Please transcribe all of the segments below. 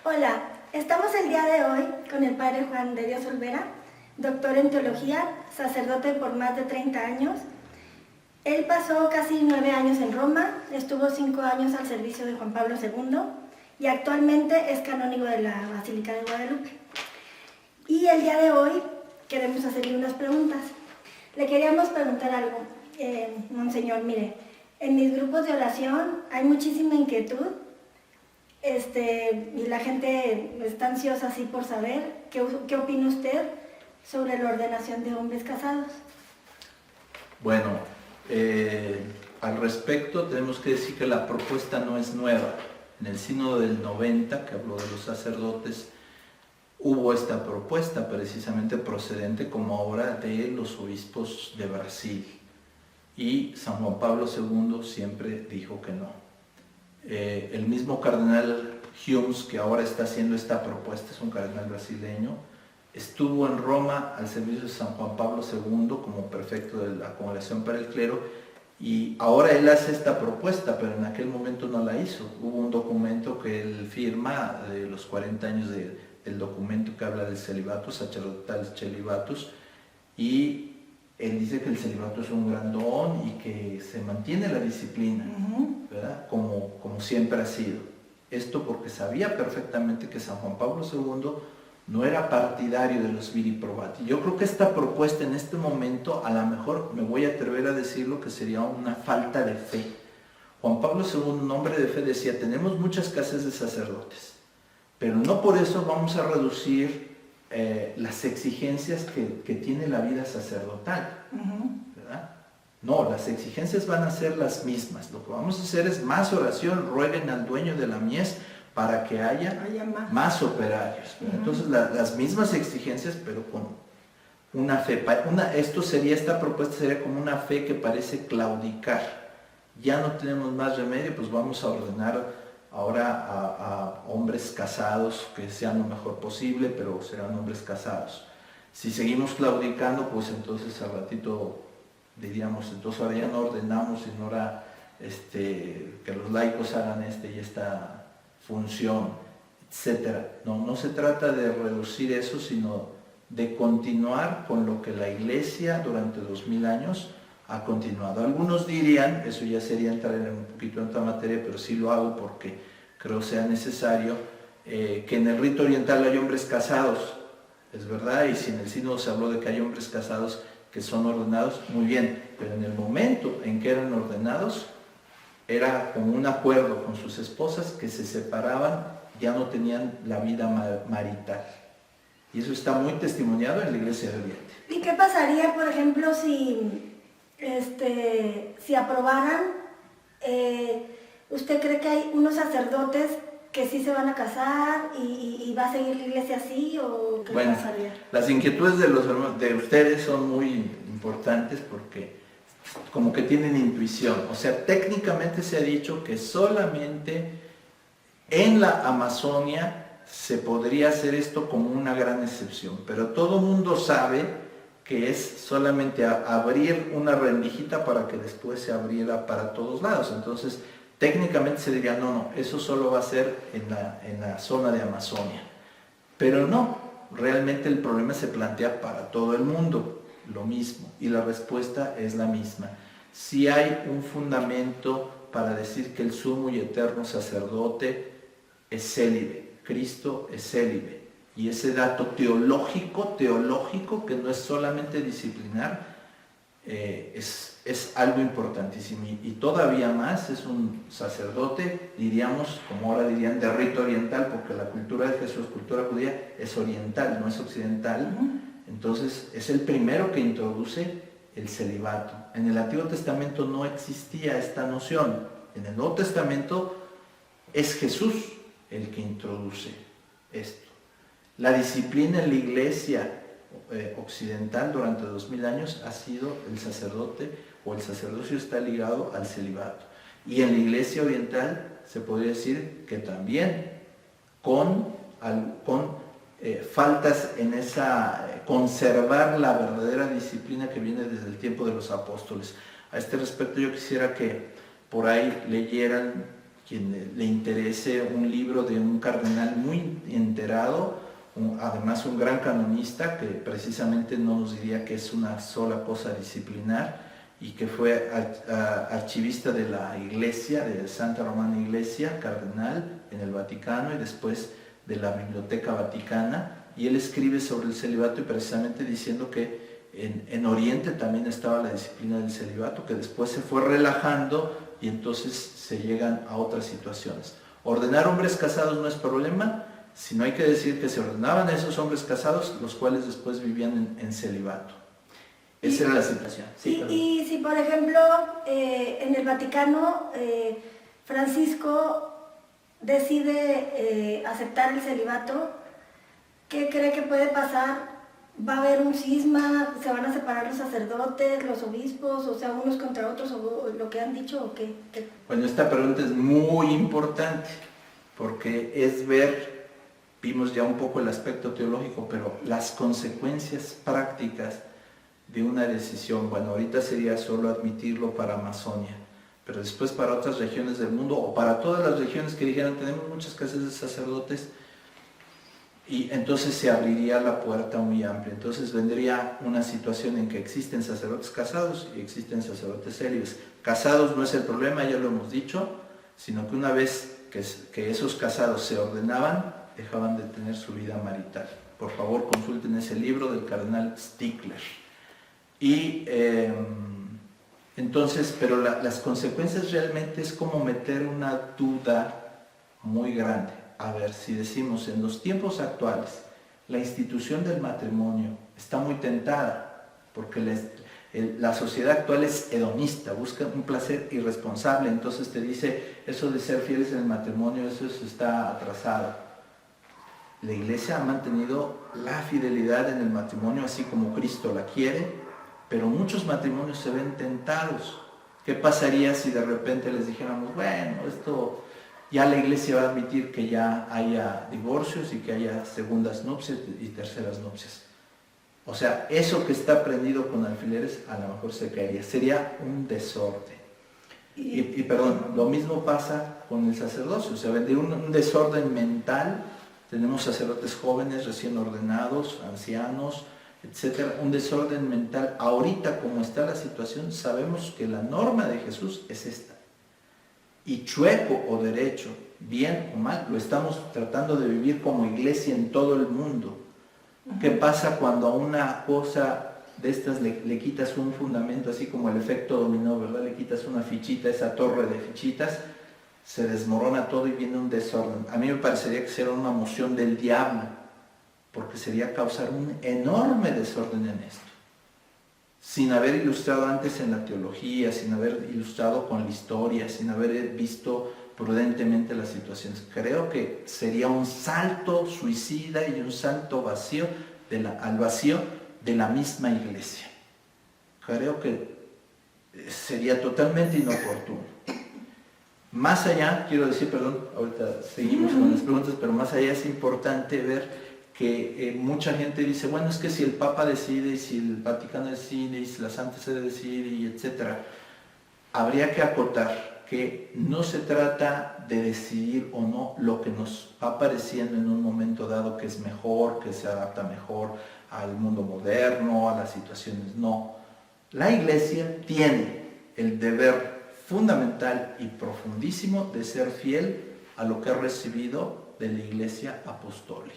Hola, estamos el día de hoy con el Padre Juan de Dios Olvera, doctor en teología, sacerdote por más de 30 años. Él pasó casi 9 años en Roma, estuvo 5 años al servicio de Juan Pablo II y actualmente es canónigo de la Basílica de Guadalupe. Y el día de hoy queremos hacerle unas preguntas. Le queríamos preguntar algo, Monseñor, mire, en mis grupos de oración hay muchísima inquietud y la gente está ansiosa así por saber qué opina usted sobre la ordenación de hombres casados. Bueno, al respecto tenemos que decir que la propuesta no es nueva. En el sínodo del 90, que habló de los sacerdotes, hubo esta propuesta precisamente procedente como ahora de los obispos de Brasil. Y San Juan Pablo II siempre dijo que no. El mismo cardenal Humes, que ahora está haciendo esta propuesta, es un cardenal brasileño, estuvo en Roma al servicio de San Juan Pablo II como prefecto de la Congregación para el Clero, y ahora él hace esta propuesta, pero en aquel momento no la hizo. Hubo un documento que él firma de los 40 años del documento que habla del celibato, sacerdotal celibatus, y él dice que el celibato es un gran don y que se mantiene la disciplina, ¿verdad? Como siempre ha sido. Esto porque sabía perfectamente que San Juan Pablo II no era partidario de los viri probati. Yo creo que esta propuesta en este momento, a lo mejor me voy a atrever a decirlo, que sería una falta de fe. Juan Pablo II, un hombre de fe, decía: tenemos muchas casas de sacerdotes, pero no por eso vamos a reducir las exigencias que tiene la vida sacerdotal, ¿verdad? No, las exigencias van a ser las mismas. Lo que vamos a hacer es más oración, rueguen al dueño de la mies para que haya más operarios. Entonces las mismas exigencias, pero con una fe. Esta propuesta sería como una fe que parece claudicar. Ya no tenemos más remedio, pues vamos a ordenar ahora a hombres casados que sean lo mejor posible, pero serán hombres casados. Si seguimos claudicando, pues entonces al ratito diríamos, entonces ahora ya no ordenamos, sino ahora que los laicos hagan esta función, etc. No se trata de reducir eso, sino de continuar con lo que la Iglesia durante 2000 años ha continuado. Algunos dirían, eso ya sería entrar un poquito en otra materia, pero sí lo hago porque creo sea necesario, que en el rito oriental hay hombres casados, es verdad, y si en el sínodo se habló de que hay hombres casados que son ordenados, muy bien, pero en el momento en que eran ordenados, era como un acuerdo con sus esposas que se separaban, ya no tenían la vida marital. Y eso está muy testimoniado en la Iglesia de Oriente. ¿Y qué pasaría, por ejemplo, si aprobaran, usted cree que hay unos sacerdotes que sí se van a casar y va a seguir la Iglesia así, o qué pasaría? Las inquietudes de ustedes son muy importantes porque como que tienen intuición. O sea, técnicamente se ha dicho que solamente en la Amazonia se podría hacer esto como una gran excepción, pero todo el mundo sabe que es solamente abrir una rendijita para que después se abriera para todos lados. Entonces, técnicamente se diría, no, eso solo va a ser en la zona de Amazonia. Pero no, realmente el problema se plantea para todo el mundo, lo mismo, y la respuesta es la misma. Si hay un fundamento para decir que el sumo y eterno sacerdote es célibe, Cristo es célibe, y ese dato teológico que no es solamente disciplinar, es algo importantísimo, y todavía más es un sacerdote, diríamos, como ahora dirían, de rito oriental, porque la cultura de Jesús, cultura judía, es oriental, no es occidental. Entonces es el primero que introduce el celibato. En el Antiguo Testamento no existía esta noción. En el Nuevo Testamento es Jesús el que introduce esto. La disciplina en la Iglesia occidental durante 2000 años ha sido el sacerdote, o el sacerdocio está ligado al celibato. Y en la Iglesia oriental se podría decir que también con faltas en conservar la verdadera disciplina que viene desde el tiempo de los apóstoles. A este respecto yo quisiera que por ahí leyeran quien le interese un libro de un cardenal muy enterado, además un gran canonista, que precisamente no nos diría que es una sola cosa disciplinar, y que fue archivista de la Iglesia, de Santa Romana Iglesia, cardenal en el Vaticano, y después de la Biblioteca Vaticana, y él escribe sobre el celibato y precisamente diciendo que en Oriente también estaba la disciplina del celibato, que después se fue relajando y entonces se llegan a otras situaciones. Ordenar hombres casados no es problema, sino hay que decir que se ordenaban a esos hombres casados, los cuales después vivían en celibato. Esa era la situación. Sí, y si, por ejemplo, en el Vaticano, Francisco decide aceptar el celibato, ¿qué cree que puede pasar? ¿Va a haber un cisma? ¿Se van a separar los sacerdotes, los obispos, o sea, unos contra otros, o lo que han dicho, o qué? Bueno, esta pregunta es muy importante, porque es ver, vimos ya un poco el aspecto teológico, pero las consecuencias prácticas de una decisión. Bueno, ahorita sería solo admitirlo para Amazonia, pero después para otras regiones del mundo, o para todas las regiones que dijeran, tenemos muchas casas de sacerdotes, y entonces se abriría la puerta muy amplia. Entonces vendría una situación en que existen sacerdotes casados y existen sacerdotes célibes. Casados no es el problema, ya lo hemos dicho, sino que una vez que esos casados se ordenaban, dejaban de tener su vida marital. Por favor, consulten ese libro del cardenal Stickler. Y entonces, pero las consecuencias realmente es como meter una duda muy grande. A ver, si decimos en los tiempos actuales, la institución del matrimonio está muy tentada, porque la sociedad actual es hedonista, busca un placer irresponsable, entonces te dice, eso de ser fieles en el matrimonio, eso está atrasado. La Iglesia ha mantenido la fidelidad en el matrimonio así como Cristo la quiere, pero muchos matrimonios se ven tentados. ¿Qué pasaría si de repente les dijéramos, bueno, esto ya la Iglesia va a admitir que ya haya divorcios y que haya segundas nupcias y terceras nupcias? O sea, eso que está prendido con alfileres a lo mejor se caería, sería un desorden. Y perdón, lo mismo pasa con el sacerdocio, o sea, de un desorden mental. Tenemos sacerdotes jóvenes, recién ordenados, ancianos, etcétera, un desorden mental. Ahorita, como está la situación, sabemos que la norma de Jesús es esta. Y chueco o derecho, bien o mal, lo estamos tratando de vivir como iglesia en todo el mundo. ¿Qué pasa cuando a una cosa de estas le quitas un fundamento, así como el efecto dominó, ¿verdad? Le quitas una fichita, esa torre de fichitas, se desmorona todo y viene un desorden. A mí me parecería que será una moción del diablo, porque sería causar un enorme desorden en esto. Sin haber ilustrado antes en la teología, sin haber ilustrado con la historia, sin haber visto prudentemente las situaciones. Creo que sería un salto suicida y un salto vacío al vacío de la misma Iglesia. Creo que sería totalmente inoportuno. Más allá, quiero decir, perdón, ahorita seguimos con las preguntas, pero más allá es importante ver que mucha gente dice, bueno, es que si el Papa decide, y si el Vaticano decide, y si la Santa Sede decide, y etcétera, habría que acotar que no se trata de decidir o no lo que nos va pareciendo en un momento dado que es mejor, que se adapta mejor al mundo moderno, a las situaciones. No. La Iglesia tiene el deber fundamental y profundísimo de ser fiel a lo que ha recibido de la Iglesia apostólica.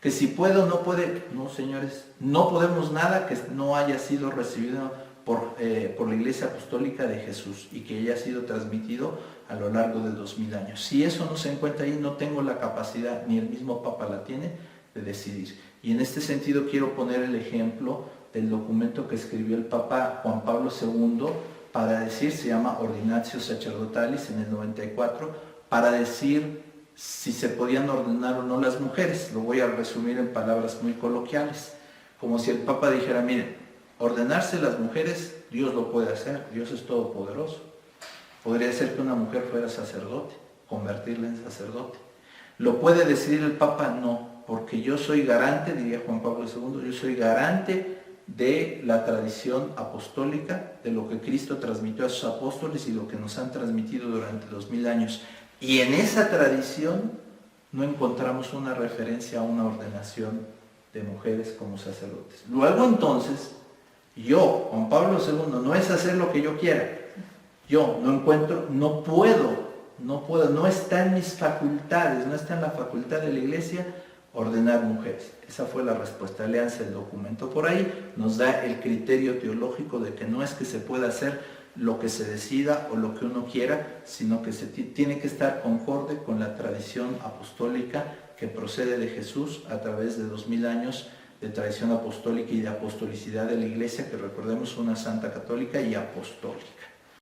Que si puede o no puede, no señores, no podemos nada que no haya sido recibido por la Iglesia Apostólica de Jesús y que haya sido transmitido a lo largo de 2000 años. Si eso no se encuentra ahí, no tengo la capacidad, ni el mismo Papa la tiene, de decidir. Y en este sentido quiero poner el ejemplo del documento que escribió el Papa Juan Pablo II para decir, se llama Ordinatio Sacerdotalis en el 94, para decir si se podían ordenar o no las mujeres. Lo voy a resumir en palabras muy coloquiales, como si el Papa dijera, miren, ordenarse las mujeres, Dios lo puede hacer, Dios es todopoderoso. Podría ser que una mujer fuera sacerdote, convertirla en sacerdote. ¿Lo puede decidir el Papa? No, porque yo soy garante, diría Juan Pablo II, yo soy garante de la tradición apostólica, de lo que Cristo transmitió a sus apóstoles y lo que nos han transmitido durante 2000 años. Y en esa tradición no encontramos una referencia a una ordenación de mujeres como sacerdotes. Luego entonces, yo, Juan Pablo II, no es hacer lo que yo quiera. Yo no encuentro, no puedo, no está en mis facultades, no está en la facultad de la Iglesia ordenar mujeres. Esa fue la respuesta. Léanse el documento por ahí, nos da el criterio teológico de que no es que se pueda hacer lo que se decida o lo que uno quiera, sino que se tiene que estar concorde con la tradición apostólica que procede de Jesús a través de 2000 años de tradición apostólica y de apostolicidad de la Iglesia, que recordemos una santa católica y apostólica.